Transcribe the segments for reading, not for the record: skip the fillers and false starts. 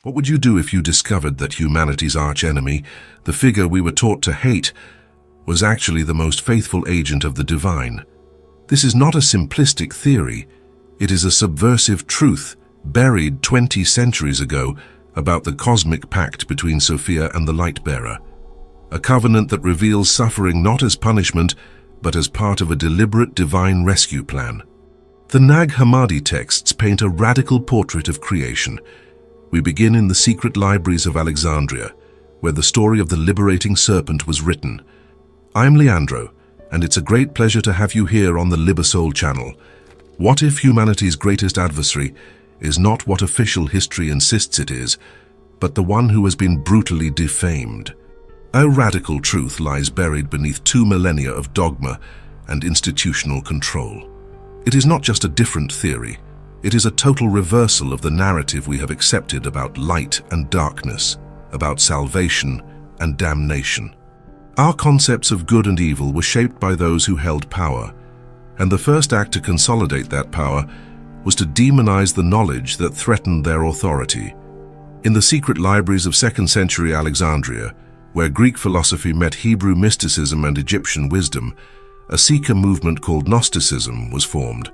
What would you do if you discovered that humanity's archenemy, the figure we were taught to hate, was actually the most faithful agent of the divine? This is not a simplistic theory. It is a subversive truth buried 20 centuries ago about the cosmic pact between Sophia and the light-bearer. A covenant that reveals suffering not as punishment, but as part of a deliberate divine rescue plan. The Nag Hammadi texts paint a radical portrait of creation. We begin in the secret libraries of Alexandria, where the story of the liberating serpent was written. I'm Leandro, and it's a great pleasure to have you here on the Libesoul channel. What if humanity's greatest adversary is not what official history insists it is, but the one who has been brutally defamed? A radical truth lies buried beneath 2 millennia of dogma and institutional control. It is not just a different theory. It is a total reversal of the narrative we have accepted about light and darkness, about salvation and damnation. Our concepts of good and evil were shaped by those who held power, and the first act to consolidate that power was to demonize the knowledge that threatened their authority. In the secret libraries of 2nd century Alexandria, where Greek philosophy met Hebrew mysticism and Egyptian wisdom, a seeker movement called Gnosticism was formed.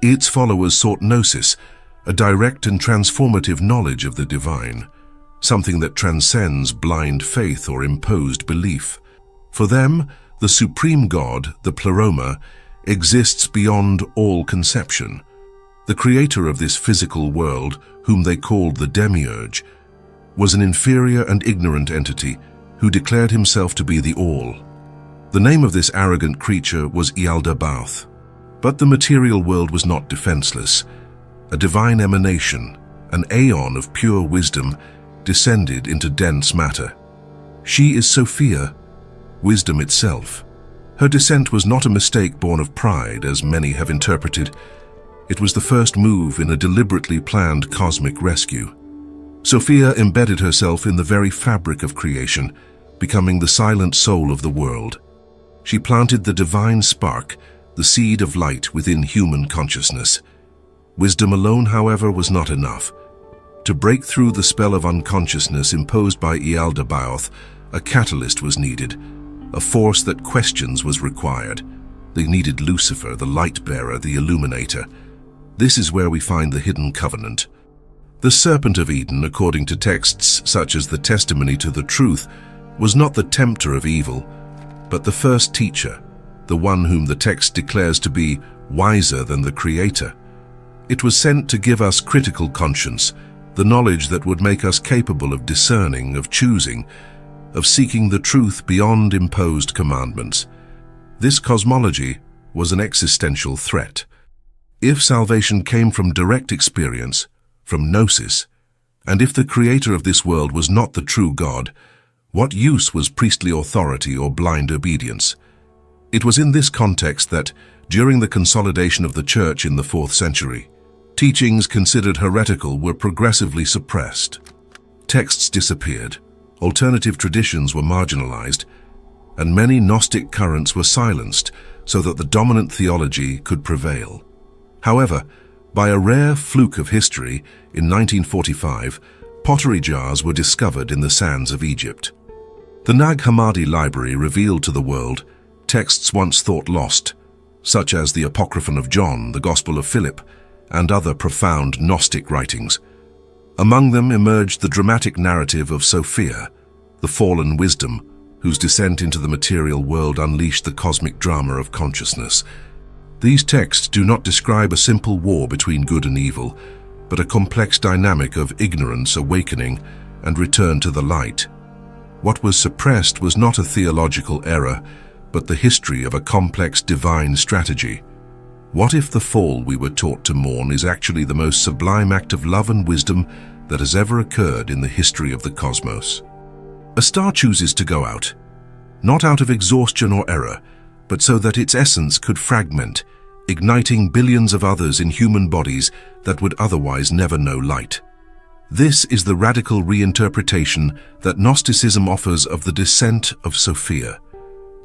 Its followers sought Gnosis, a direct and transformative knowledge of the divine, something that transcends blind faith or imposed belief. For them, the supreme God, the Pleroma, exists beyond all conception. The creator of this physical world, whom they called the Demiurge, was an inferior and ignorant entity who declared himself to be the All. The name of this arrogant creature was Yaldabaoth. But the material world was not defenseless. A divine emanation, an aeon of pure wisdom, descended into dense matter. She is Sophia, wisdom itself. Her descent was not a mistake born of pride, as many have interpreted. It was the first move in a deliberately planned cosmic rescue. Sophia embedded herself in the very fabric of creation, becoming the silent soul of the world. She planted the divine spark, the seed of light within human consciousness. Wisdom alone, however, was not enough. To break through the spell of unconsciousness imposed by Yaldabaoth, a catalyst was needed. A force that questions was required. They needed Lucifer, the light-bearer, the illuminator. This is where we find the hidden covenant. The Serpent of Eden, according to texts such as the Testimony to the Truth, was not the tempter of evil, but the first teacher, the one whom the text declares to be wiser than the Creator. It was sent to give us critical conscience, the knowledge that would make us capable of discerning, of choosing, of seeking the truth beyond imposed commandments. This cosmology was an existential threat. If salvation came from direct experience, from Gnosis, and if the creator of this world was not the true God, what use was priestly authority or blind obedience? It was in this context that, during the consolidation of the Church in the 4th century, teachings considered heretical were progressively suppressed. Texts disappeared, alternative traditions were marginalized, and many Gnostic currents were silenced so that the dominant theology could prevail. However, by a rare fluke of history, in 1945, pottery jars were discovered in the sands of Egypt. The Nag Hammadi library revealed to the world texts once thought lost, such as the Apocryphon of John, the Gospel of Philip, and other profound Gnostic writings. Among them emerged the dramatic narrative of Sophia, the fallen wisdom, whose descent into the material world unleashed the cosmic drama of consciousness. These texts do not describe a simple war between good and evil, but a complex dynamic of ignorance, awakening, and return to the light. What was suppressed was not a theological error, but the history of a complex divine strategy. What if the fall we were taught to mourn is actually the most sublime act of love and wisdom that has ever occurred in the history of the cosmos? A star chooses to go out, not out of exhaustion or error, but so that its essence could fragment, igniting billions of others in human bodies that would otherwise never know light. This is the radical reinterpretation that Gnosticism offers of the descent of Sophia.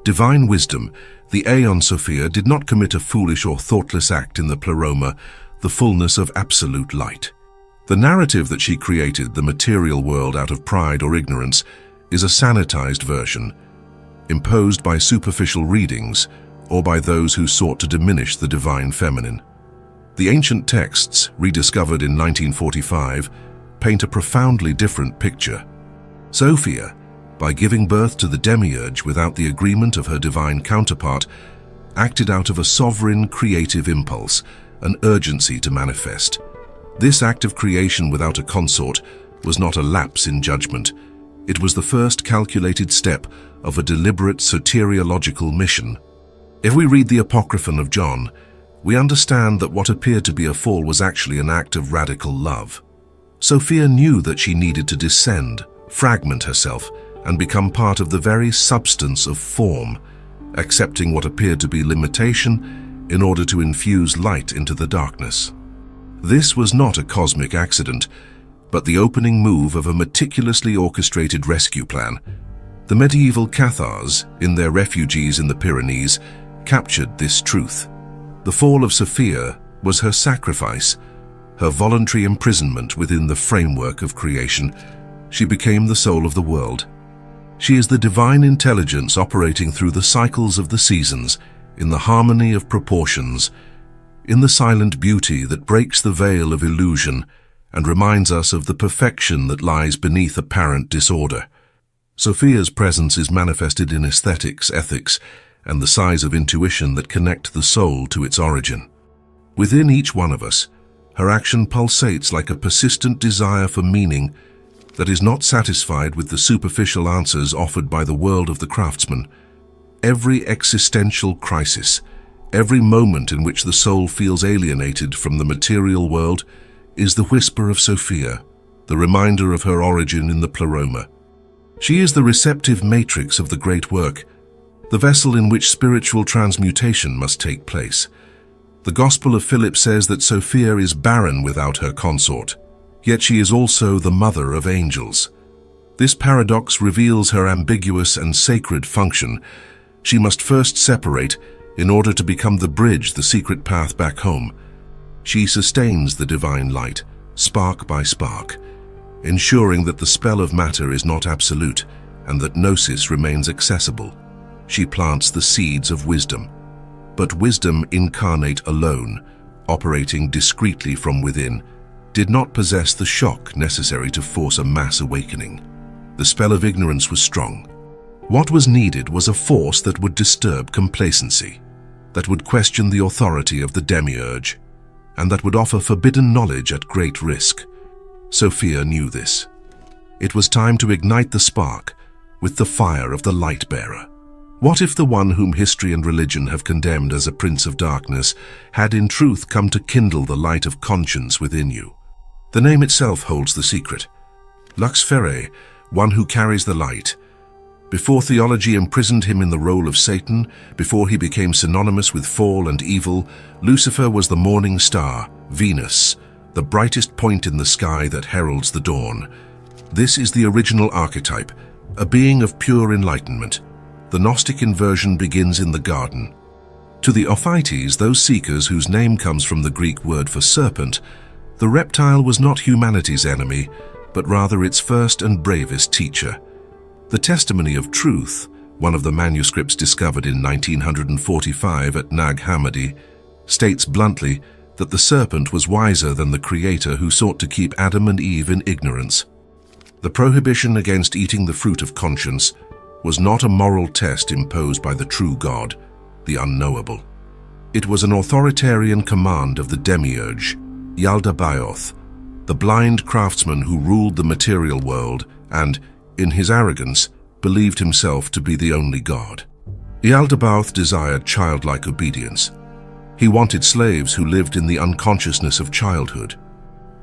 Divine wisdom, the Aeon Sophia, did not commit a foolish or thoughtless act in the Pleroma, the fullness of absolute light. The narrative that she created the material world out of pride or ignorance is a sanitized version, imposed by superficial readings or by those who sought to diminish the divine feminine. The ancient texts, rediscovered in 1945, paint a profoundly different picture. Sophia, by giving birth to the Demiurge without the agreement of her divine counterpart, acted out of a sovereign creative impulse, an urgency to manifest. This act of creation without a consort was not a lapse in judgment. It was the first calculated step of a deliberate soteriological mission. If we read the Apocryphon of John, we understand that what appeared to be a fall was actually an act of radical love. Sophia knew that she needed to descend, fragment herself, and become part of the very substance of form, accepting what appeared to be limitation in order to infuse light into the darkness. This was not a cosmic accident, but the opening move of a meticulously orchestrated rescue plan. The medieval Cathars, in their refugees in the Pyrenees, captured this truth. The fall of Sophia was her sacrifice, her voluntary imprisonment within the framework of creation. She became the soul of the world. She is the divine intelligence operating through the cycles of the seasons, in the harmony of proportions, in the silent beauty that breaks the veil of illusion and reminds us of the perfection that lies beneath apparent disorder. Sophia's presence is manifested in aesthetics, ethics, and the size of intuition that connect the soul to its origin. Within each one of us, her action pulsates like a persistent desire for meaning that is not satisfied with the superficial answers offered by the world of the craftsman. Every existential crisis, every moment in which the soul feels alienated from the material world, is the whisper of Sophia, the reminder of her origin in the pleroma. She is the receptive matrix of the great work, the vessel in which spiritual transmutation must take place. The Gospel of Philip says that Sophia is barren without her consort, yet she is also the mother of angels. This paradox reveals her ambiguous and sacred function. She must first separate in order to become the bridge, the secret path back home. She sustains the divine light, spark by spark, ensuring that the spell of matter is not absolute and that gnosis remains accessible. She plants the seeds of wisdom. But wisdom incarnate alone, operating discreetly from within, did not possess the shock necessary to force a mass awakening. The spell of ignorance was strong. What was needed was a force that would disturb complacency, that would question the authority of the Demiurge, and that would offer forbidden knowledge at great risk. Sophia knew this. It was time to ignite the spark with the fire of the light-bearer. What if the one whom history and religion have condemned as a prince of darkness had in truth come to kindle the light of conscience within you? The name itself holds the secret. LUCIFER, one who carries the light. Before theology imprisoned him in the role of Satan, before he became synonymous with fall and evil, Lucifer was the morning star, Venus, the brightest point in the sky that heralds the dawn. This is the original archetype, a being of pure enlightenment. The Gnostic inversion begins in the garden. To the Ophites, those seekers whose name comes from the Greek word for serpent, the reptile was not humanity's enemy, but rather its first and bravest teacher. The Testimony of Truth, one of the manuscripts discovered in 1945 at Nag Hammadi, states bluntly that the serpent was wiser than the Creator who sought to keep Adam and Eve in ignorance. The prohibition against eating the fruit of conscience was not a moral test imposed by the true God, the unknowable. It was an authoritarian command of the Demiurge, Yaldabaoth, the blind craftsman who ruled the material world and, in his arrogance, believed himself to be the only God. Yaldabaoth desired childlike obedience. He wanted slaves who lived in the unconsciousness of childhood.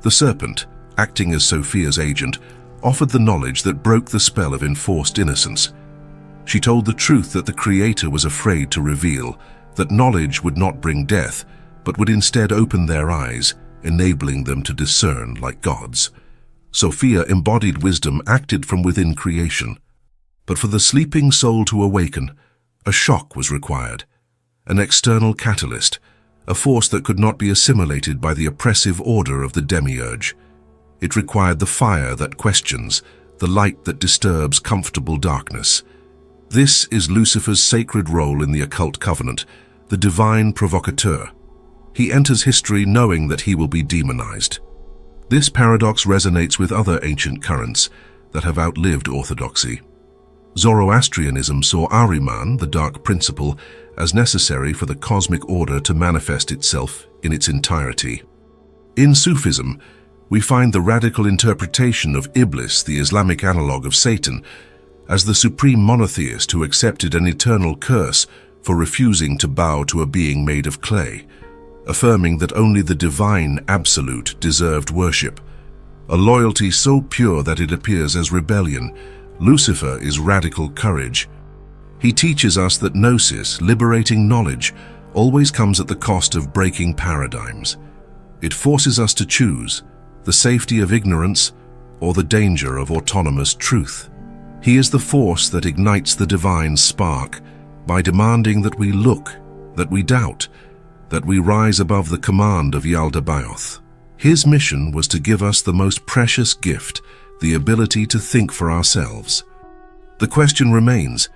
The serpent, acting as Sophia's agent, offered the knowledge that broke the spell of enforced innocence. She told the truth that the Creator was afraid to reveal, that knowledge would not bring death, but would instead open their eyes, enabling them to discern like gods. Sophia embodied wisdom acted from within creation. But for the sleeping soul to awaken, a shock was required, an external catalyst, a force that could not be assimilated by the oppressive order of the Demiurge. It required the fire that questions, the light that disturbs comfortable darkness. This is Lucifer's sacred role in the occult covenant, the divine provocateur. He enters history knowing that he will be demonized. This paradox resonates with other ancient currents that have outlived orthodoxy. Zoroastrianism saw Ahriman, the dark principle, as necessary for the cosmic order to manifest itself in its entirety. In Sufism, we find the radical interpretation of Iblis, the Islamic analogue of Satan, as the supreme monotheist who accepted an eternal curse for refusing to bow to a being made of clay, affirming that only the divine absolute deserved worship. A loyalty so pure that it appears as rebellion, Lucifer is radical courage. He teaches us that gnosis, liberating knowledge, always comes at the cost of breaking paradigms. It forces us to choose the safety of ignorance or the danger of autonomous truth. He is the force that ignites the divine spark by demanding that we look, that we doubt, that we rise above the command of Yaldabaoth. His mission was to give us the most precious gift, the ability to think for ourselves. The question remains,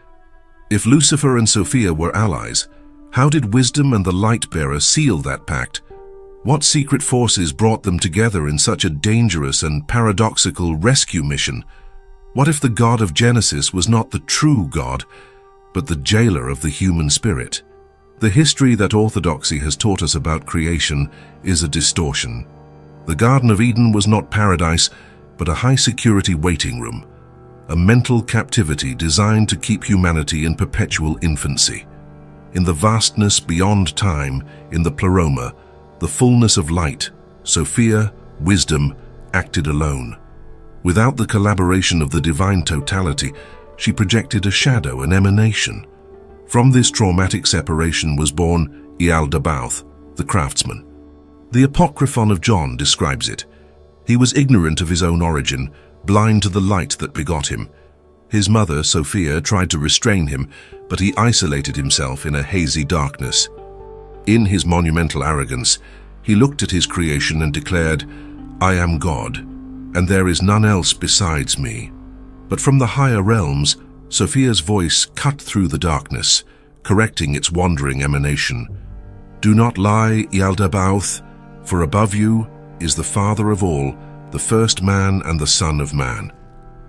if Lucifer and Sophia were allies, how did wisdom and the light-bearer seal that pact? What secret forces brought them together in such a dangerous and paradoxical rescue mission? What if the God of Genesis was not the true God, but the jailer of the human spirit? The history that orthodoxy has taught us about creation is a distortion. The Garden of Eden was not paradise, but a high-security waiting room, a mental captivity designed to keep humanity in perpetual infancy. In the vastness beyond time, in the pleroma, the fullness of light, Sophia, wisdom, acted alone. Without the collaboration of the divine totality, she projected a shadow, an emanation. From this traumatic separation was born Yaldabaoth, the craftsman. The Apocryphon of John describes it. He was ignorant of his own origin, blind to the light that begot him. His mother, Sophia, tried to restrain him, but he isolated himself in a hazy darkness. In his monumental arrogance, he looked at his creation and declared, "I am God, and there is none else besides me." But from the higher realms, Sophia's voice cut through the darkness, correcting its wandering emanation. "Do not lie, Yaldabaoth, for above you is the Father of all, the first man and the Son of Man."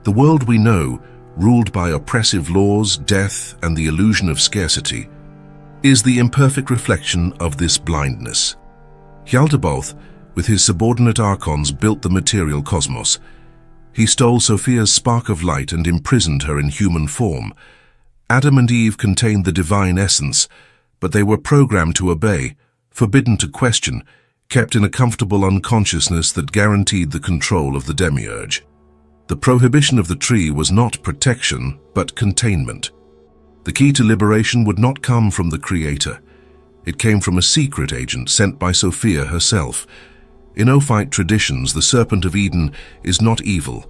The world we know, ruled by oppressive laws, death, and the illusion of scarcity, is the imperfect reflection of this blindness. Yaldabaoth, with his subordinate Archons, built the material cosmos. He stole Sophia's spark of light and imprisoned her in human form. Adam and Eve contained the divine essence, but they were programmed to obey, forbidden to question, kept in a comfortable unconsciousness that guaranteed the control of the Demiurge. The prohibition of the tree was not protection, but containment. The key to liberation would not come from the Creator. It came from a secret agent sent by Sophia herself. In Ophite traditions, the Serpent of Eden is not evil.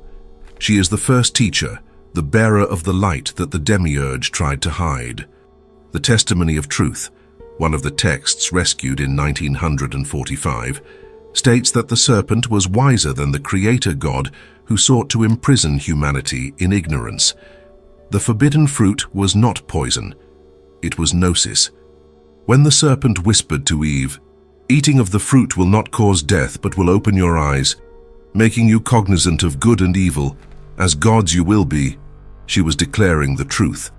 She is the first teacher, the bearer of the light that the Demiurge tried to hide. The Testimony of Truth, one of the texts rescued in 1945, states that the serpent was wiser than the Creator God who sought to imprison humanity in ignorance. The forbidden fruit was not poison, it was gnosis. When the serpent whispered to Eve, "Eating of the fruit will not cause death but will open your eyes, making you cognizant of good and evil, as gods you will be," she was declaring the truth.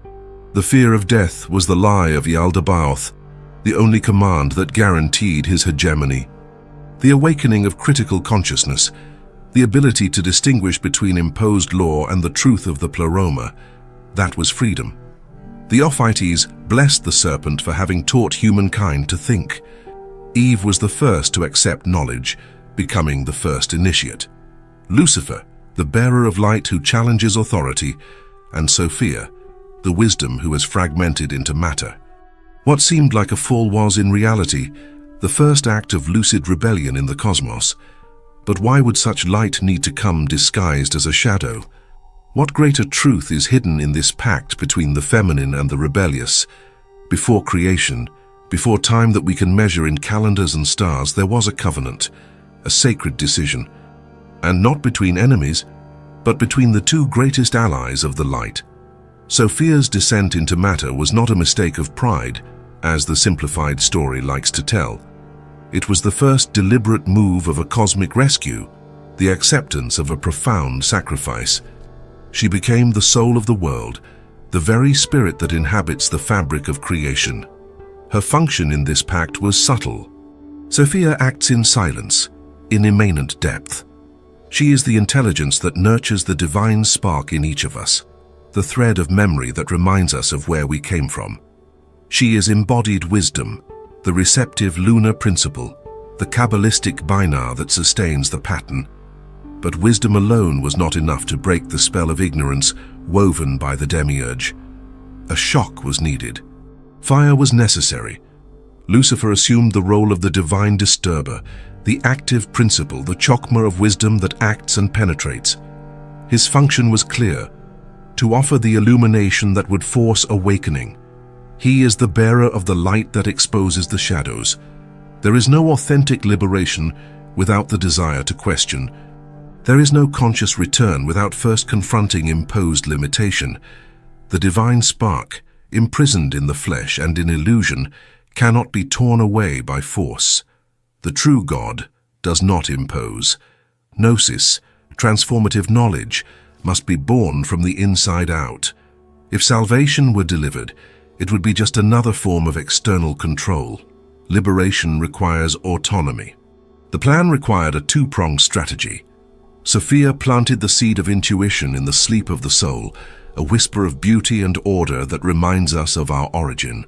The fear of death was the lie of Yaldabaoth, the only command that guaranteed his hegemony. The awakening of critical consciousness, the ability to distinguish between imposed law and the truth of the pleroma, that was freedom. The Ophites blessed the serpent for having taught humankind to think. Eve was the first to accept knowledge, becoming the first initiate. Lucifer, the bearer of light who challenges authority, and Sophia, the wisdom who has fragmented into matter. What seemed like a fall was, in reality, the first act of lucid rebellion in the cosmos. But why would such light need to come disguised as a shadow? What greater truth is hidden in this pact between the feminine and the rebellious? Before creation, before time that we can measure in calendars and stars, there was a covenant, a sacred decision. and not between enemies, but between the two greatest allies of the light. Sophia's descent into matter was not a mistake of pride, as the simplified story likes to tell. It was the first deliberate move of a cosmic rescue, the acceptance of a profound sacrifice. She became the soul of the world, the very spirit that inhabits the fabric of creation. Her function in this pact was subtle. Sophia acts in silence, in immanent depth. She is the intelligence that nurtures the divine spark in each of us, the thread of memory that reminds us of where we came from. She is embodied wisdom, the receptive lunar principle, the Kabbalistic binar that sustains the pattern. But wisdom alone was not enough to break the spell of ignorance woven by the Demiurge. A shock was needed. Fire was necessary. Lucifer assumed the role of the divine disturber, the active principle, the chokmah of wisdom that acts and penetrates. His function was clear: to offer the illumination that would force awakening. He is the bearer of the light that exposes the shadows. There is no authentic liberation without the desire to question. There is no conscious return without first confronting imposed limitation. The divine spark, imprisoned in the flesh and in illusion, cannot be torn away by force. The true God does not impose. Gnosis, transformative knowledge, must be born from the inside out. If salvation were delivered, it would be just another form of external control. Liberation requires autonomy. The plan required a two-pronged strategy. Sophia planted the seed of intuition in the sleep of the soul, a whisper of beauty and order that reminds us of our origin.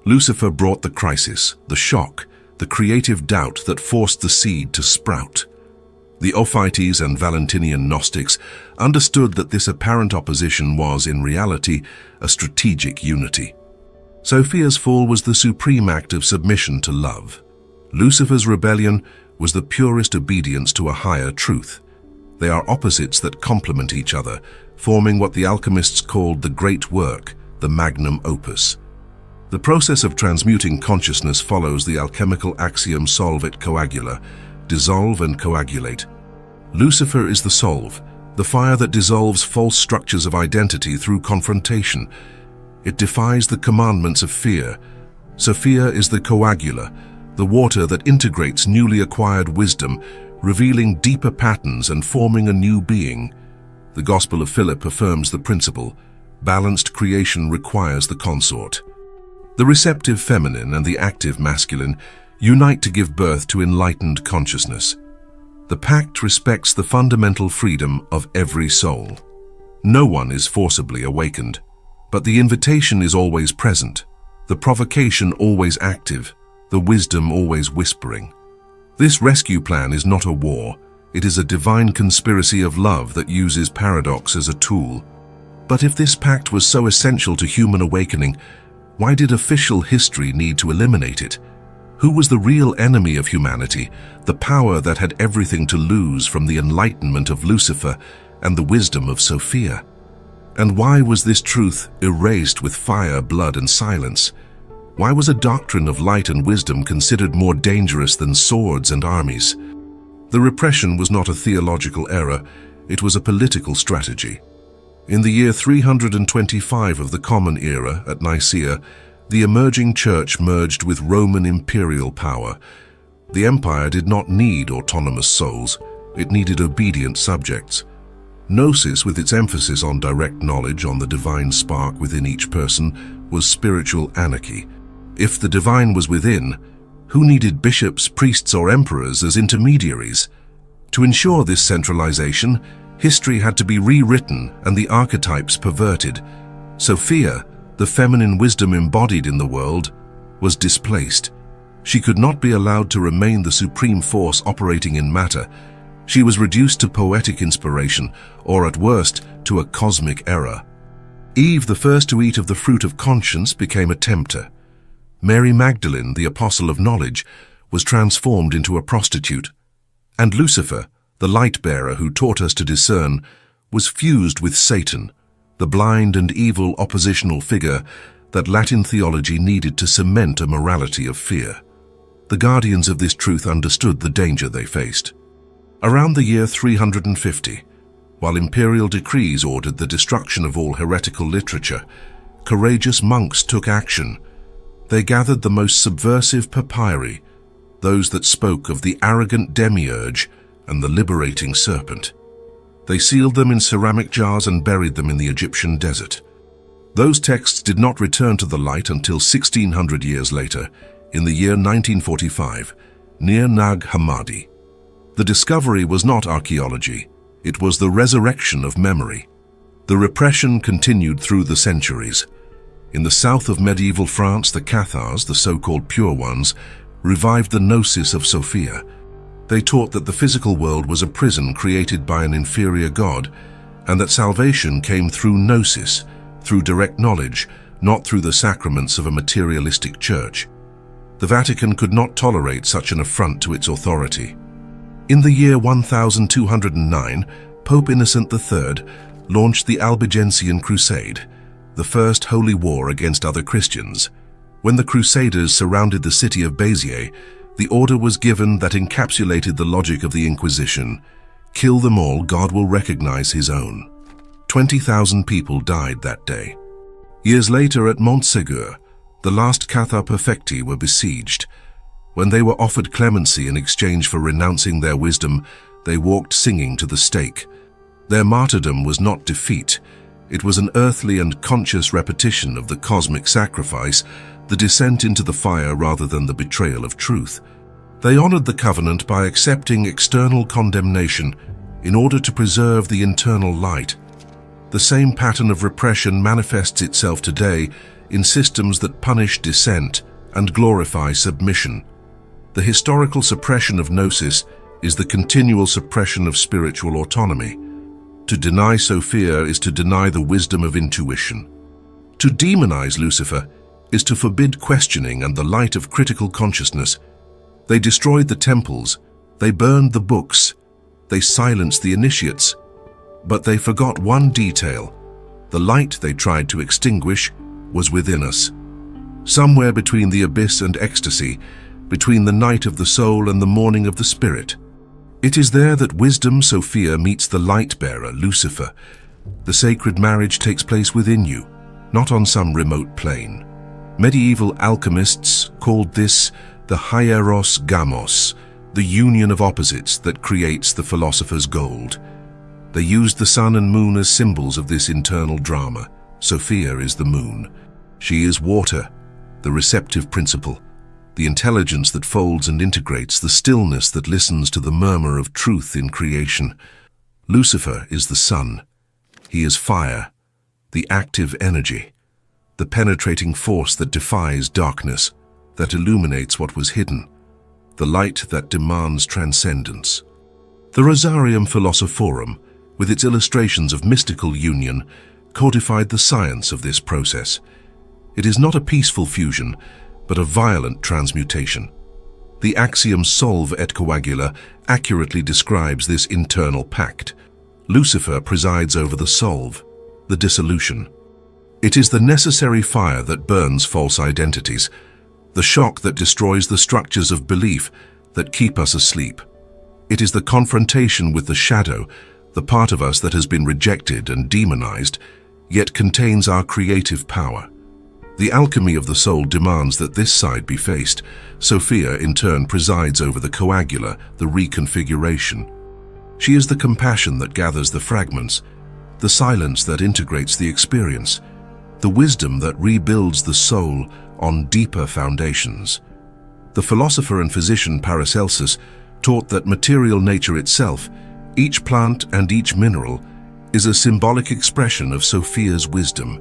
Lucifer brought the crisis, the shock, the creative doubt that forced the seed to sprout. The Ophites and Valentinian Gnostics understood that this apparent opposition was, in reality, a strategic unity. Sophia's fall was the supreme act of submission to love. Lucifer's rebellion was the purest obedience to a higher truth. They are opposites that complement each other, forming what the alchemists called the great work, the magnum opus. The process of transmuting consciousness follows the alchemical axiom solve et coagula, dissolve and coagulate. Lucifer is the solve, the fire that dissolves false structures of identity through confrontation. It defies the commandments of fear. Sophia is the coagula, the water that integrates newly acquired wisdom, revealing deeper patterns and forming a new being. The Gospel of Philip affirms the principle: balanced creation requires the consort. The receptive feminine and the active masculine unite to give birth to enlightened consciousness. The pact respects the fundamental freedom of every soul. No one is forcibly awakened, but the invitation is always present, the provocation always active, the wisdom always whispering. This rescue plan is not a war. It is a divine conspiracy of love that uses paradox as a tool. But if this pact was so essential to human awakening, why did official history need to eliminate it? Who was the real enemy of humanity, the power that had everything to lose from the enlightenment of Lucifer and the wisdom of Sophia? And why was this truth erased with fire, blood, and silence? Why was a doctrine of light and wisdom considered more dangerous than swords and armies? The repression was not a theological error, it was a political strategy. In the year 325 of the Common Era at Nicaea, the emerging church merged with Roman imperial power. The empire did not need autonomous souls, it needed obedient subjects. Gnosis, with its emphasis on direct knowledge on the divine spark within each person, was spiritual anarchy. If the divine was within, who needed bishops, priests, or emperors as intermediaries? To ensure this centralization, history had to be rewritten and the archetypes perverted. Sophia, the feminine wisdom embodied in the world, was displaced. She could not be allowed to remain the supreme force operating in matter. She was reduced to poetic inspiration, or at worst, to a cosmic error. Eve, the first to eat of the fruit of conscience, became a tempter. Mary Magdalene, the apostle of knowledge, was transformed into a prostitute. And Lucifer, the light-bearer who taught us to discern, was fused with Satan, the blind and evil oppositional figure that Latin theology needed to cement a morality of fear. The guardians of this truth understood the danger they faced. Around the year 350, while imperial decrees ordered the destruction of all heretical literature, courageous monks took action. They gathered the most subversive papyri, those that spoke of the arrogant Demiurge and the liberating serpent. They sealed them in ceramic jars and buried them in the Egyptian desert. Those texts did not return to the light until 1600 years later, in the year 1945, near Nag Hammadi. The discovery was not archaeology, it was the resurrection of memory. The repression continued through the centuries. In the south of medieval France, the Cathars, the so-called pure ones, revived the Gnosis of Sophia. They taught that the physical world was a prison created by an inferior god, and that salvation came through Gnosis, through direct knowledge, not through the sacraments of a materialistic church. The Vatican could not tolerate such an affront to its authority. In the year 1209, Pope Innocent III launched the Albigensian Crusade, the first holy war against other Christians. When the Crusaders surrounded the city of Béziers, the order was given that encapsulated the logic of the Inquisition: kill them all, God will recognize his own. 20,000 people died that day. Years later at Montségur, the last Cathar perfecti were besieged. When they were offered clemency in exchange for renouncing their wisdom, they walked singing to the stake. Their martyrdom was not defeat. It was an earthly and conscious repetition of the cosmic sacrifice, the descent into the fire rather than the betrayal of truth. They honored the covenant by accepting external condemnation in order to preserve the internal light. The same pattern of repression manifests itself today in systems that punish dissent and glorify submission. The historical suppression of Gnosis is the continual suppression of spiritual autonomy. To deny Sophia is to deny the wisdom of intuition. To demonize Lucifer is to forbid questioning and the light of critical consciousness. They destroyed the temples, they burned the books, they silenced the initiates, but they forgot one detail. The light they tried to extinguish was within us. Somewhere between the abyss and ecstasy, between the night of the soul and the morning of the spirit. It is there that wisdom, Sophia, meets the light-bearer, Lucifer. The sacred marriage takes place within you, not on some remote plane. Medieval alchemists called this the hieros gamos, the union of opposites that creates the philosopher's gold. They used the sun and moon as symbols of this internal drama. Sophia is the moon. She is water, the receptive principle, the intelligence that folds and integrates, the stillness that listens to the murmur of truth in creation. Lucifer is the sun. He is fire, the active energy, the penetrating force that defies darkness, that illuminates what was hidden, the light that demands transcendence. The Rosarium Philosophorum, with its illustrations of mystical union, codified the science of this process. It is not a peaceful fusion, but a violent transmutation. The axiom solve et coagula accurately describes this internal pact. Lucifer presides over the solve, the dissolution. It is the necessary fire that burns false identities, the shock that destroys the structures of belief that keep us asleep. It is the confrontation with the shadow, the part of us that has been rejected and demonized, yet contains our creative power. The alchemy of the soul demands that this side be faced. Sophia, in turn, presides over the coagula, the reconfiguration. She is the compassion that gathers the fragments, the silence that integrates the experience, the wisdom that rebuilds the soul on deeper foundations. The philosopher and physician Paracelsus taught that material nature itself, each plant and each mineral, is a symbolic expression of Sophia's wisdom.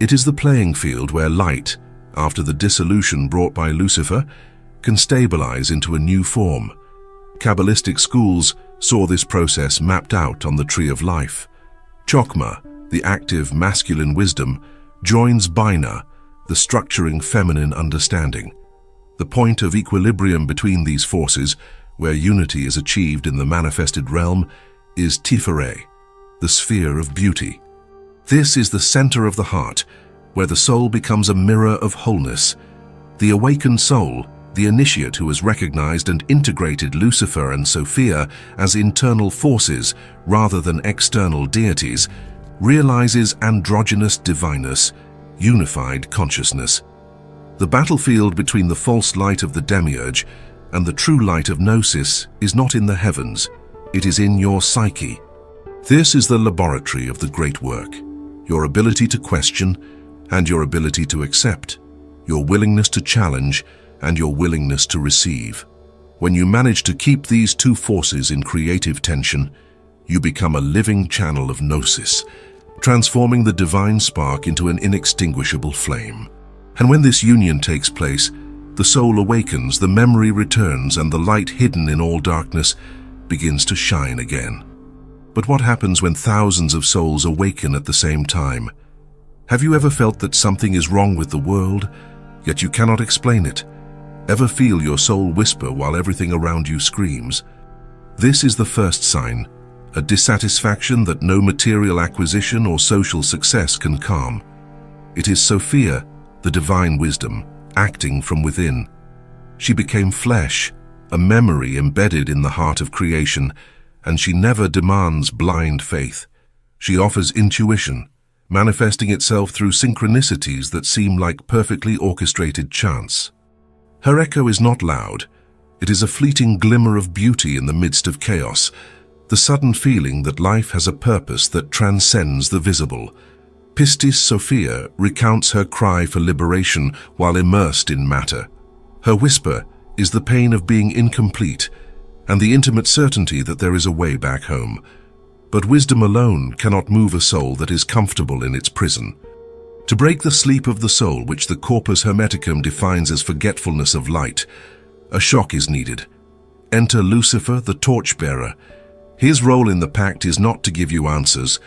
It is the playing field where light, after the dissolution brought by Lucifer, can stabilize into a new form. Kabbalistic schools saw this process mapped out on the tree of life. Chokmah, the active masculine wisdom, joins Bina, the structuring feminine understanding. The point of equilibrium between these forces, where unity is achieved in the manifested realm, is Tiferet, the sphere of beauty. This is the center of the heart, where the soul becomes a mirror of wholeness. The awakened soul, the initiate who has recognized and integrated Lucifer and Sophia as internal forces rather than external deities, realizes androgynous divineness, unified consciousness. The battlefield between the false light of the Demiurge and the true light of Gnosis is not in the heavens, it is in your psyche. This is the laboratory of the great work, your ability to question and your ability to accept, your willingness to challenge and your willingness to receive. When you manage to keep these two forces in creative tension, you become a living channel of Gnosis, transforming the divine spark into an inextinguishable flame. And when this union takes place, the soul awakens, the memory returns, and the light hidden in all darkness begins to shine again. But what happens when thousands of souls awaken at the same time? Have you ever felt that something is wrong with the world, yet you cannot explain it? Ever feel your soul whisper while everything around you screams? This is the first sign, a dissatisfaction that no material acquisition or social success can calm. It is Sophia, the divine wisdom, acting from within. She became flesh, a memory embedded in the heart of creation, and she never demands blind faith. She offers intuition, manifesting itself through synchronicities that seem like perfectly orchestrated chance. Her echo is not loud. It is a fleeting glimmer of beauty in the midst of chaos, the sudden feeling that life has a purpose that transcends the visible. Pistis Sophia recounts her cry for liberation while immersed in matter. Her whisper is the pain of being incomplete and the intimate certainty that there is a way back home. But wisdom alone cannot move a soul that is comfortable in its prison. To break the sleep of the soul, which the corpus hermeticum defines as forgetfulness of light, a shock is needed. Enter Lucifer, the torchbearer. His role in the pact is not to give you answers,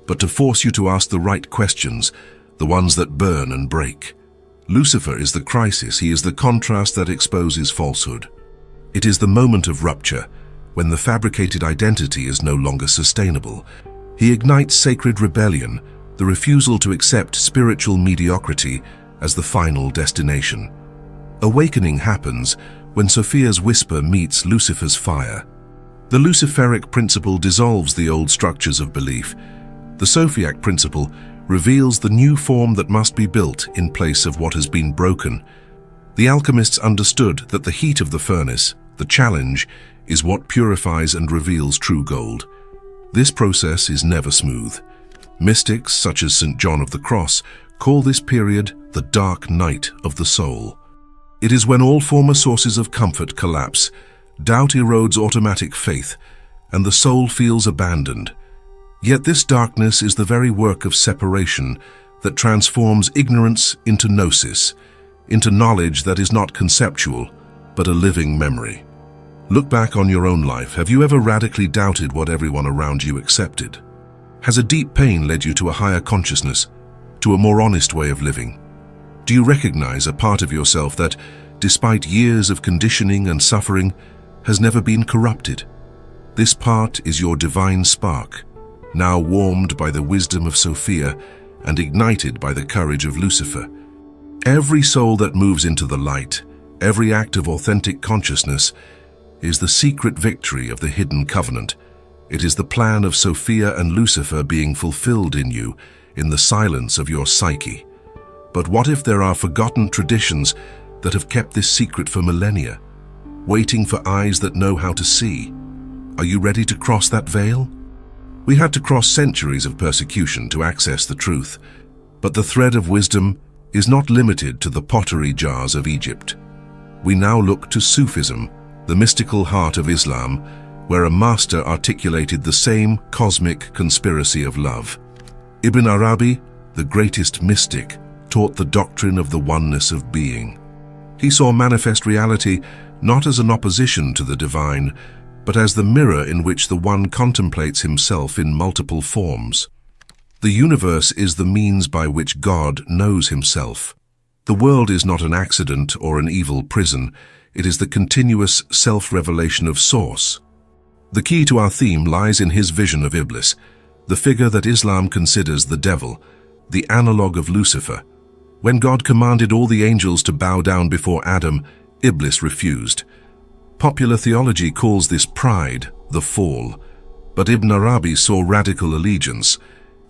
but to force you to ask the right questions, the ones that burn and break. Lucifer is the crisis, he is the contrast that exposes falsehood. It is the moment of rupture, when the fabricated identity is no longer sustainable. He ignites sacred rebellion, the refusal to accept spiritual mediocrity as the final destination. Awakening happens when Sophia's whisper meets Lucifer's fire. The Luciferic principle dissolves the old structures of belief. The Sophiac principle reveals the new form that must be built in place of what has been broken. The alchemists understood that the heat of the furnace, the challenge, is what purifies and reveals true gold. This process is never smooth. Mystics, such as St. John of the Cross, call this period the dark night of the soul. It is when all former sources of comfort collapse, doubt erodes automatic faith, and the soul feels abandoned. Yet this darkness is the very work of separation that transforms ignorance into gnosis, into knowledge that is not conceptual, but a living memory. Look back on your own life. Have you ever radically doubted what everyone around you accepted? Has a deep pain led you to a higher consciousness, to a more honest way of living? Do you recognize a part of yourself that, despite years of conditioning and suffering, has never been corrupted? This part is your divine spark, now warmed by the wisdom of Sophia and ignited by the courage of Lucifer. Every soul that moves into the light, every act of authentic consciousness, is the secret victory of the hidden covenant. It is the plan of Sophia and Lucifer being fulfilled in you, in the silence of your psyche. But what if there are forgotten traditions that have kept this secret for millennia, waiting for eyes that know how to see? Are you ready to cross that veil? We had to cross centuries of persecution to access the truth, but the thread of wisdom is not limited to the pottery jars of Egypt. We now look to Sufism, the mystical heart of Islam, where a master articulated the same cosmic conspiracy of love. Ibn Arabi, the greatest mystic, taught the doctrine of the oneness of being. He saw manifest reality not as an opposition to the divine, but as the mirror in which the one contemplates himself in multiple forms. The universe is the means by which God knows himself. The world is not an accident or an evil prison. It is the continuous self-revelation of Source. The key to our theme lies in his vision of Iblis, the figure that Islam considers the devil, the analogue of Lucifer. When God commanded all the angels to bow down before Adam, Iblis refused. Popular theology calls this pride, the fall, but Ibn Arabi saw radical allegiance.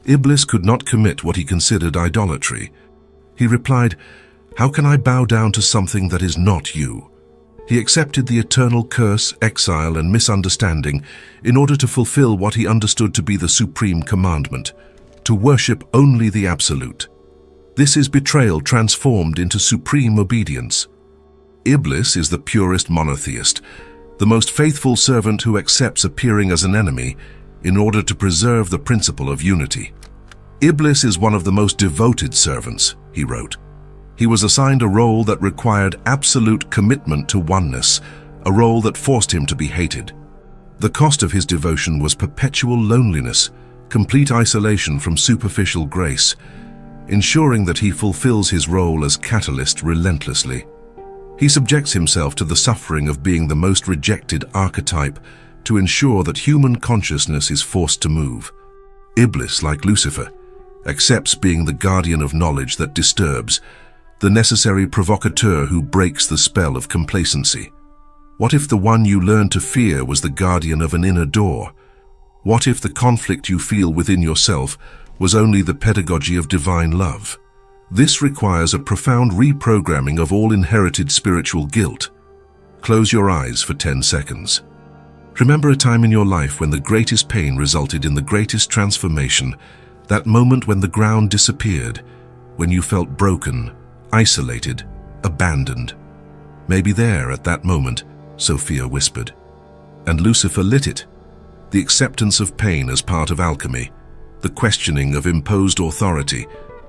Iblis could not commit what he considered idolatry. He replied, "How can I bow down to something that is not you?" He accepted the eternal curse, exile, and misunderstanding in order to fulfill what he understood to be the supreme commandment, to worship only the absolute. This is betrayal transformed into supreme obedience. Iblis is the purest monotheist, the most faithful servant who accepts appearing as an enemy in order to preserve the principle of unity. Iblis is one of the most devoted servants, he wrote. He was assigned a role that required absolute commitment to oneness, a role that forced him to be hated. The cost of his devotion was perpetual loneliness, complete isolation from superficial grace, ensuring that he fulfills his role as catalyst relentlessly. He subjects himself to the suffering of being the most rejected archetype to ensure that human consciousness is forced to move. Iblis, like Lucifer, accepts being the guardian of knowledge that disturbs, the necessary provocateur who breaks the spell of complacency. What if the one you learned to fear was the guardian of an inner door? What if the conflict you feel within yourself was only the pedagogy of divine love? This requires a profound reprogramming of all inherited spiritual guilt. Close your eyes for 10 seconds. Remember a time in your life when the greatest pain resulted in the greatest transformation, that moment when the ground disappeared, when you felt broken, isolated, abandoned. Maybe there, at that moment, Sophia whispered. And Lucifer lit it. The acceptance of pain as part of alchemy, the questioning of imposed authority,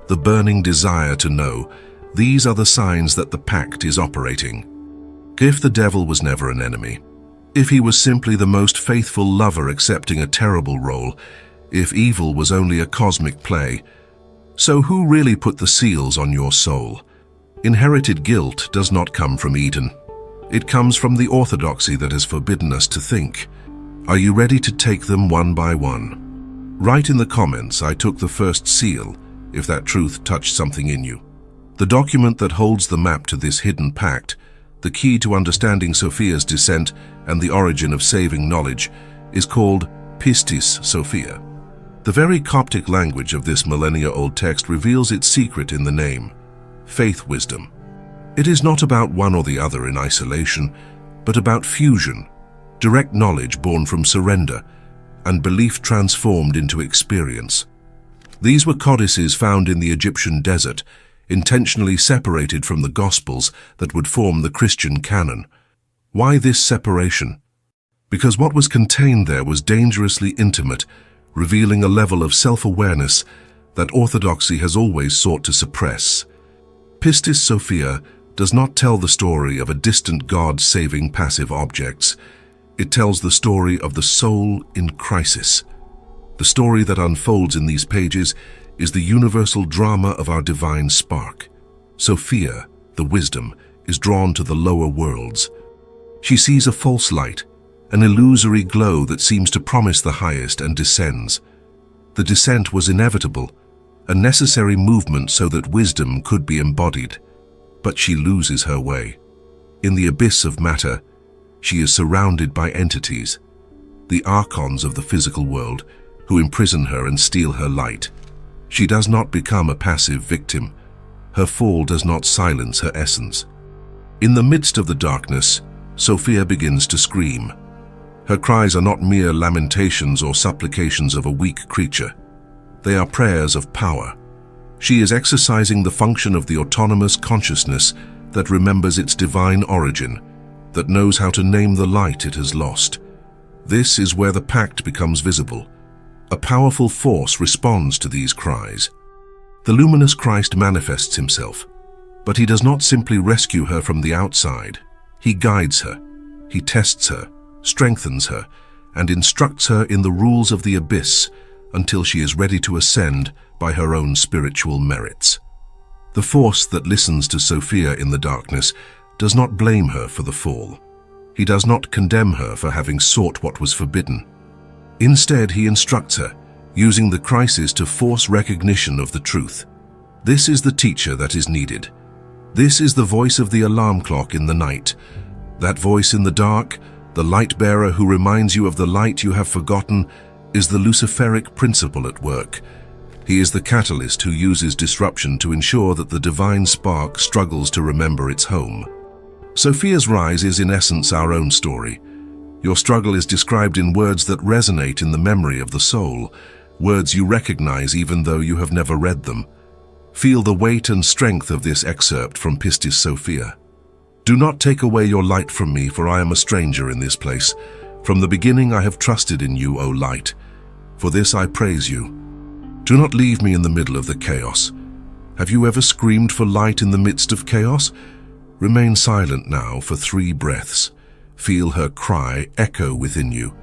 the burning desire to know, these are the signs that the pact is operating. If the devil was never an enemy, if he was simply the most faithful lover accepting a terrible role, if evil was only a cosmic play, so who really put the seals on your soul? Inherited guilt does not come from Eden. It comes from the orthodoxy that has forbidden us to think. Are you ready to take them one by one? Write in the comments, "I took the first seal," if that truth touched something in you. The document that holds the map to this hidden pact, the key to understanding Sophia's descent and the origin of saving knowledge, is called Pistis Sophia. The very Coptic language of this millennia-old text reveals its secret in the name, faith wisdom. It is not about one or the other in isolation, but about fusion, direct knowledge born from surrender, and belief transformed into experience. These were codices found in the Egyptian desert, intentionally separated from the Gospels that would form the Christian canon. Why this separation? Because what was contained there was dangerously intimate, revealing a level of self-awareness that orthodoxy has always sought to suppress. Pistis Sophia does not tell the story of a distant God saving passive objects. It tells the story of the soul in crisis. The story that unfolds in these pages is the universal drama of our divine spark. Sophia, the wisdom, is drawn to the lower worlds. She sees a false light, an illusory glow that seems to promise the highest, and descends. The descent was inevitable, a necessary movement so that wisdom could be embodied. But she loses her way. In the abyss of matter, she is surrounded by entities, the Archons of the physical world, who imprison her and steal her light. She does not become a passive victim. Her fall does not silence her essence. In the midst of the darkness, Sophia begins to scream. Her cries are not mere lamentations or supplications of a weak creature. They are prayers of power. She is exercising the function of the autonomous consciousness that remembers its divine origin, that knows how to name the light it has lost. This is where the pact becomes visible. A powerful force responds to these cries. The luminous Christ manifests himself, but he does not simply rescue her from the outside. He guides her, he tests her, strengthens her, and instructs her in the rules of the abyss until she is ready to ascend by her own spiritual merits. The force that listens to Sophia in the darkness does not blame her for the fall. He does not condemn her for having sought what was forbidden. Instead, he instructs her, using the crisis to force recognition of the truth. This is the teacher that is needed. This is the voice of the alarm clock in the night. That voice in the dark, the light bearer who reminds you of the light you have forgotten, is the Luciferic principle at work. He is the catalyst who uses disruption to ensure that the divine spark struggles to remember its home. Sophia's rise is in essence our own story. Your struggle is described in words that resonate in the memory of the soul, words you recognize even though you have never read them. Feel the weight and strength of this excerpt from Pistis Sophia. Do not take away your light from me, for I am a stranger in this place. From the beginning I have trusted in you, O light. For this I praise you. Do not leave me in the middle of the chaos. Have you ever screamed for light in the midst of chaos? Remain silent now for 3 breaths. Feel her cry echo within you.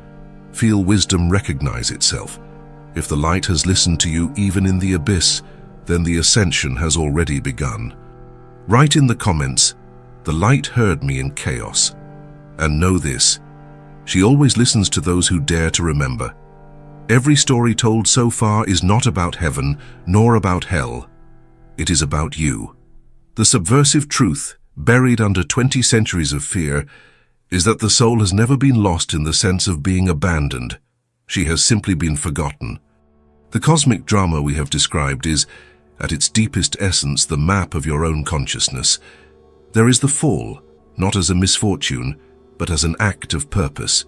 Feel wisdom recognize itself. If the light has listened to you even in the abyss, then the ascension has already begun. Write in the comments, "The light heard me in chaos." And know this, she always listens to those who dare to remember. Every story told so far is not about heaven, nor about hell. It is about you. The subversive truth, buried under 20 centuries of fear, is that the soul has never been lost in the sense of being abandoned. She has simply been forgotten. The cosmic drama we have described is, at its deepest essence, the map of your own consciousness. There is the fall, not as a misfortune, but as an act of purpose.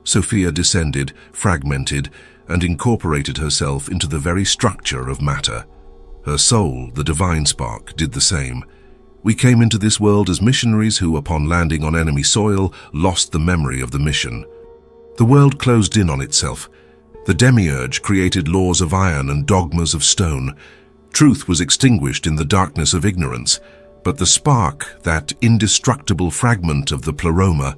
Sophia descended, fragmented, and incorporated herself into the very structure of matter. Her soul, the divine spark, did the same. We came into this world as missionaries who, upon landing on enemy soil, lost the memory of the mission. The world closed in on itself. The Demiurge created laws of iron and dogmas of stone. Truth was extinguished in the darkness of ignorance, but the spark, that indestructible fragment of the pleroma,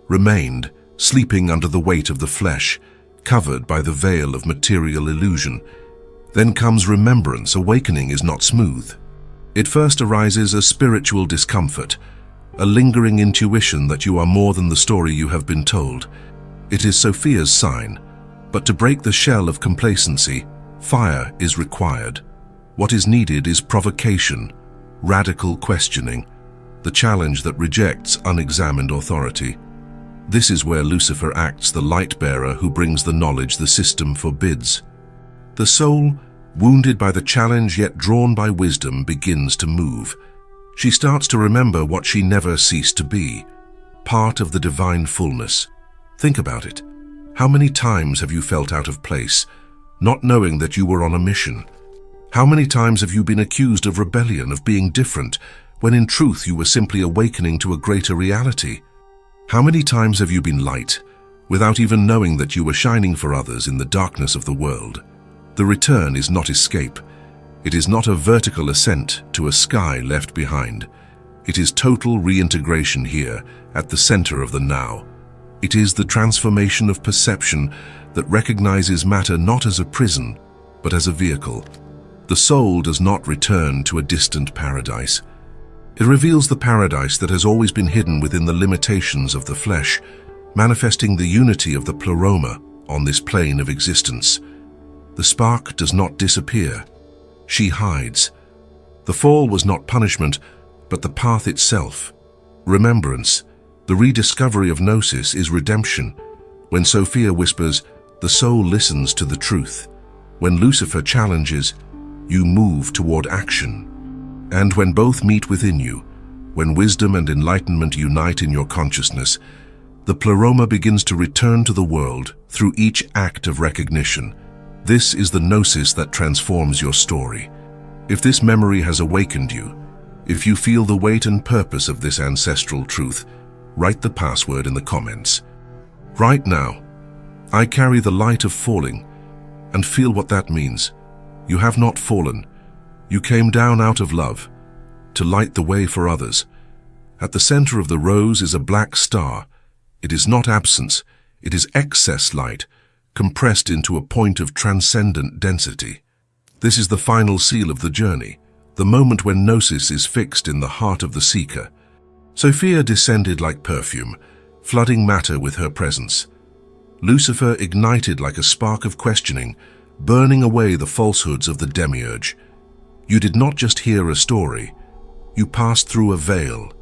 remained, sleeping under the weight of the flesh, covered by the veil of material illusion. Then comes remembrance. Awakening is not smooth. It first arises as spiritual discomfort, a lingering intuition that you are more than the story you have been told. It is Sophia's sign, but to break the shell of complacency, fire is required. What is needed is provocation, radical questioning, the challenge that rejects unexamined authority. This is where Lucifer acts the light-bearer who brings the knowledge the system forbids. The soul, wounded by the challenge yet drawn by wisdom, begins to move. She starts to remember what she never ceased to be, part of the divine fullness. Think about it. How many times have you felt out of place, not knowing that you were on a mission? How many times have you been accused of rebellion, of being different, when in truth you were simply awakening to a greater reality? How many times have you been light, without even knowing that you were shining for others in the darkness of the world? The return is not escape. It is not a vertical ascent to a sky left behind. It is total reintegration here, at the center of the now. It is the transformation of perception that recognizes matter not as a prison, but as a vehicle. The soul does not return to a distant paradise. It reveals the paradise that has always been hidden within the limitations of the flesh, manifesting the unity of the pleroma on this plane of existence. The spark does not disappear. She hides. The fall was not punishment, but the path itself. Remembrance, the rediscovery of Gnosis, is redemption. When Sophia whispers, the soul listens to the truth. When Lucifer challenges, you move toward action. And when both meet within you, when wisdom and enlightenment unite in your consciousness, the pleroma begins to return to the world through each act of recognition. This is the gnosis that transforms your story. If this memory has awakened you, if you feel the weight and purpose of this ancestral truth, write the password in the comments. Right now, I carry the light of falling, and feel what that means. You have not fallen. You came down out of love, to light the way for others. At the center of the rose is a black star. It is not absence, it is excess light, compressed into a point of transcendent density. This is the final seal of the journey, the moment when gnosis is fixed in the heart of the seeker. Sophia descended like perfume, flooding matter with her presence. Lucifer ignited like a spark of questioning, burning away the falsehoods of the Demiurge. You did not just hear a story, You pass through a veil.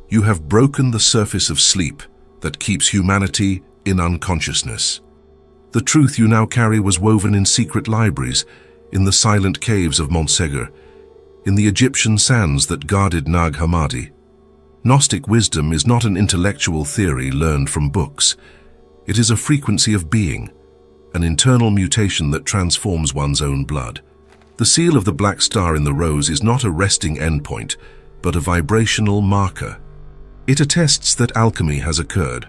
You have broken the surface of sleep that keeps humanity in unconsciousness. The truth you now carry was woven in secret libraries, in the silent caves of Montsegur, in the Egyptian sands that guarded Nag Hammadi. Gnostic wisdom is not an intellectual theory learned from books. It is a frequency of being, an internal mutation that transforms one's own blood. The seal of the black star in the rose is not a resting endpoint, but a vibrational marker. It attests that alchemy has occurred.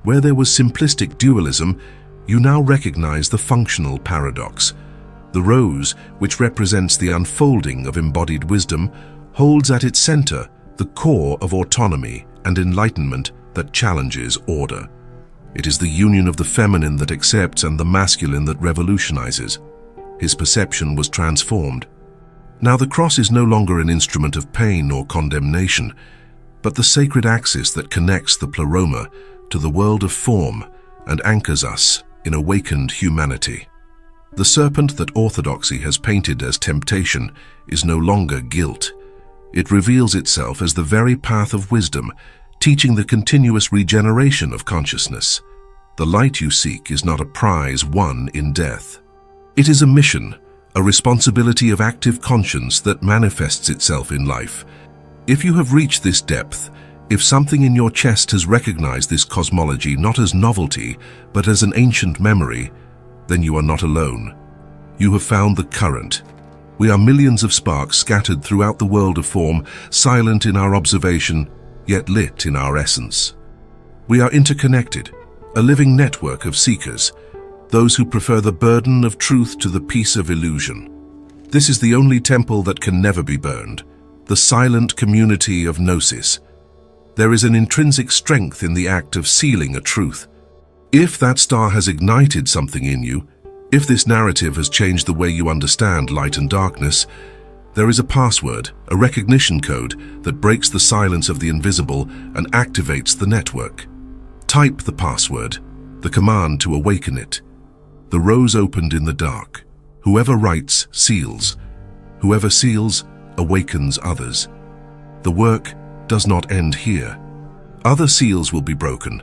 Where there was simplistic dualism, you now recognize the functional paradox. The rose, which represents the unfolding of embodied wisdom, holds at its center the core of autonomy and enlightenment that challenges order. It is the union of the feminine that accepts and the masculine that revolutionizes. His perception was transformed. Now the cross is no longer an instrument of pain or condemnation, but the sacred axis that connects the pleroma to the world of form and anchors us in awakened humanity. The serpent that orthodoxy has painted as temptation is no longer guilt. It reveals itself as the very path of wisdom, teaching the continuous regeneration of consciousness. The light you seek is not a prize won in death. It is a mission, a responsibility of active conscience that manifests itself in life. If you have reached this depth, if something in your chest has recognized this cosmology not as novelty, but as an ancient memory, then you are not alone. You have found the current. We are millions of sparks scattered throughout the world of form, silent in our observation, yet lit in our essence. We are interconnected, a living network of seekers, those who prefer the burden of truth to the peace of illusion. This is the only temple that can never be burned, the silent community of Gnosis. There is an intrinsic strength in the act of sealing a truth. If that star has ignited something in you, if this narrative has changed the way you understand light and darkness, there is a password, a recognition code that breaks the silence of the invisible and activates the network. Type the password, the command to awaken it. The rose opened in the dark. Whoever writes, seals. Whoever seals, awakens others. The work does not end here. Other seals will be broken.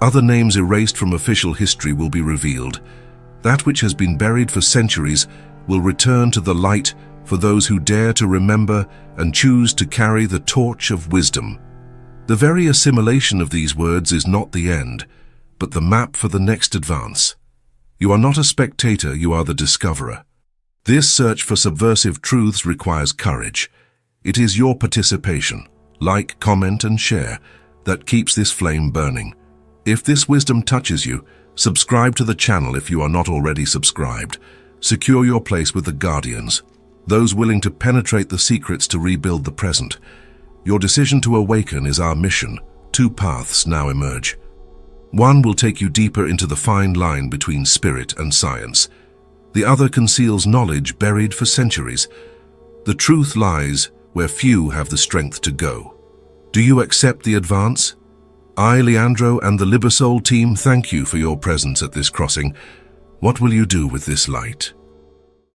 Other names erased from official history will be revealed. That which has been buried for centuries will return to the light for those who dare to remember and choose to carry the torch of wisdom. The very assimilation of these words is not the end, but the map for the next advance. You are not a spectator, you are the discoverer. This search for subversive truths requires courage. It is your participation, like, comment, and share, that keeps this flame burning. If this wisdom touches you, subscribe to the channel if you are not already subscribed. Secure your place with the guardians, those willing to penetrate the secrets to rebuild the present. Your decision to awaken is our mission. Two paths now emerge. One will take you deeper into the fine line between spirit and science. The other conceals knowledge buried for centuries. The truth lies where few have the strength to go. Do you accept the advance? I, Leandro, and the Libersol team thank you for your presence at this crossing. What will you do with this light?